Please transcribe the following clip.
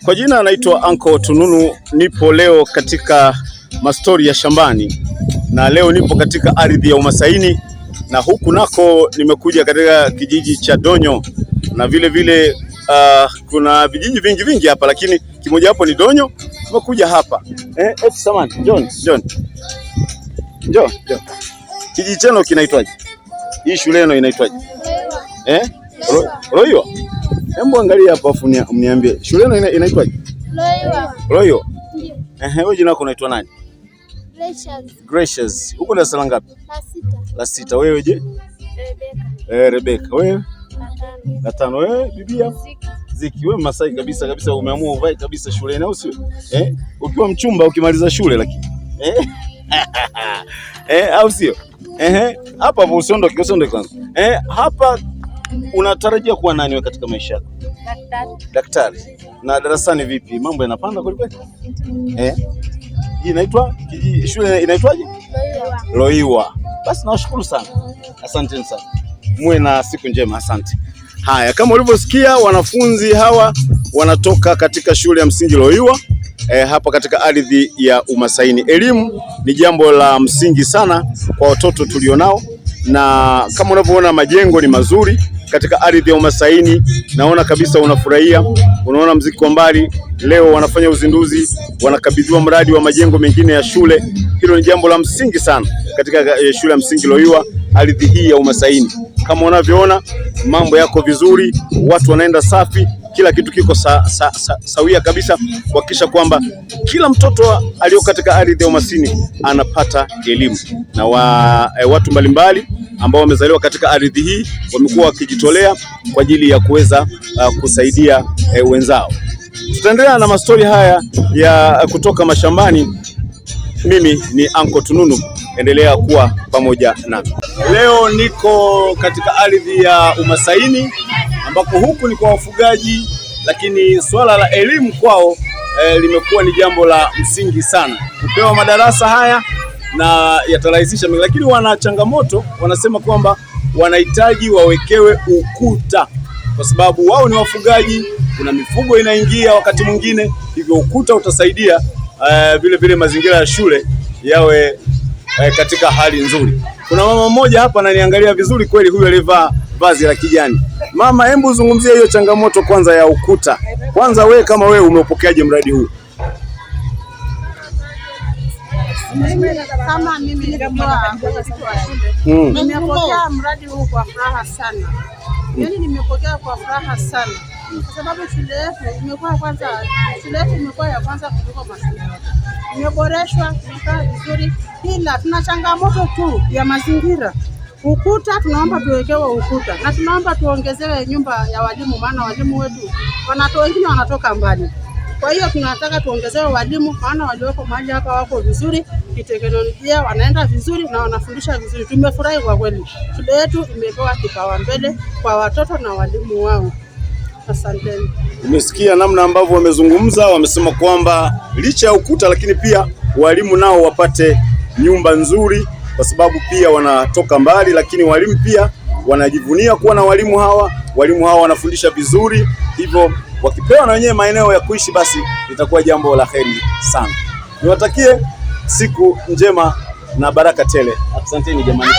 Kwa jina anaitwa Uncle Tununu. Nipo leo katika mastori ya shambani, na leo nipo katika ardhi ya Umasaini, na huku nako nimekuja katika kijiji cha Donyo, na vile vile kuna vijiji vingi hapa, lakini kimoja hapo ni Donyo. Tumekuja hapa samani John. Kijiji chenu kinaitwaje? Hii shule yenu inaitwaje? Loiwa. Hebu angalia hapa afu mniambie shule yenu inaitwaje? Loiwa. Wewe jina lako unaitwa nani? Gracious. Uko darasa la ngapi? La sita. Wewe je? Rebecca. Wewe? La tano. Wewe bibia? Ziki. Wewe Masai kabisa umeamua uvae kabisa shuleni au sio? Ukiwa mchumba ukimaliza shule lakini. Au sio? Hapa usiondoke kwanza. Hapa unatarajia kuwa nani wewe katika maisha yako? Daktari. Na darasani vipi? Mambo yanapanda kweli kweli? Hii inaitwa shule inaitwaje? Loiwa. Basi nawashukuru sana. Asante sana. Muwe na siku njema, asante. Haya, kama ulivyosikia wanafunzi hawa wanatoka katika shule ya msingi Loiwa hapa katika ardhi ya Umasaini. Elimu ni jambo la msingi sana kwa watoto tulionao, na kama unavyoona majengo ni mazuri katika ardhi ya Umasaini. Naona kabisa unafurahia, unaona mziki kwa mbali. Leo wanafanya uzinduzi, wanakabidhiwa mradi wa majengo mengine ya shule. Hilo ni jambo la msingi sana katika shule ya msingi Loiwa, ardhi hii ya Umasaini. Kama unavyoona mambo yako vizuri, watu wanaenda safi, kila kitu kiko sawia kabisa kuhakikisha kwamba kila mtoto aliyo katika ardhi ya Umasaini anapata elimu. Na watu mbalimbali ambao wamezaliwa katika ardhi hii wamekuwa wakijitolea kwa ajili ya kuweza kusaidia wenzao. Tutaendelea na mastori haya ya kutoka mashambani. Mimi ni Uncle Tununu, endelea kuwa pamoja nami. Leo niko katika ardhi ya Umasaini ambako huku ni kwa wafugaji, lakini swala la elimu kwao limekuwa ni jambo la msingi sana. Kupewa madarasa haya na yatarahisisha, lakini wana changamoto. Wanasema kwamba wanahitaji wawekewe ukuta, kwa sababu wao ni wafugaji, kuna mifugo inaingia wakati mwingine, hivyo ukuta utasaidia vile mazingira ya shule yawe katika hali nzuri. Kuna mama mmoja hapa ananiangalia vizuri kweli, huyu alivaa vazi la kijani. Mama, hebu zungumzia hiyo changamoto kwanza ya ukuta. Kwanza wewe kama wewe umeupokeaje mradi huu? Kama mimi nimepokea mradi huu kwa furaha sana. Yaani nimepokea kwa furaha sana. Kwa sababu shule yetu imekuwa ya kwanza kuliko mashule yote. Imeboreshwa, imekaa vizuri, ila tuna changamoto tu ya mazingira. Ukuta tunaomba tuwekewe ukuta, na tunaomba tuongezewe nyumba ya walimu, maana walimu wetu wengine wanatoka mbali. Kwa hiyo tunataka tuongezewe walimu, maana walioko mahali hapa wako vizuri, kiteknolojia wanaenda vizuri na wanafundisha vizuri. Tumefurahi kwa kweli. Shule yetu imepewa kipaumbele kwa watoto na walimu wao. Asanteni. Umesikia namna ambavyo wamezungumza, wamesema kwamba licha ya ukuta lakini pia walimu nao wapate nyumba nzuri, kwa sababu pia wanatoka mbali, lakini walimu pia wanajivunia kuwa na walimu hawa. Walimu hawa wanafundisha vizuri, hivyo wakipewa na wenyewe maeneo ya kuishi, basi itakuwa jambo la heri sana. Niwatakie siku njema na baraka tele. Asanteni jamani.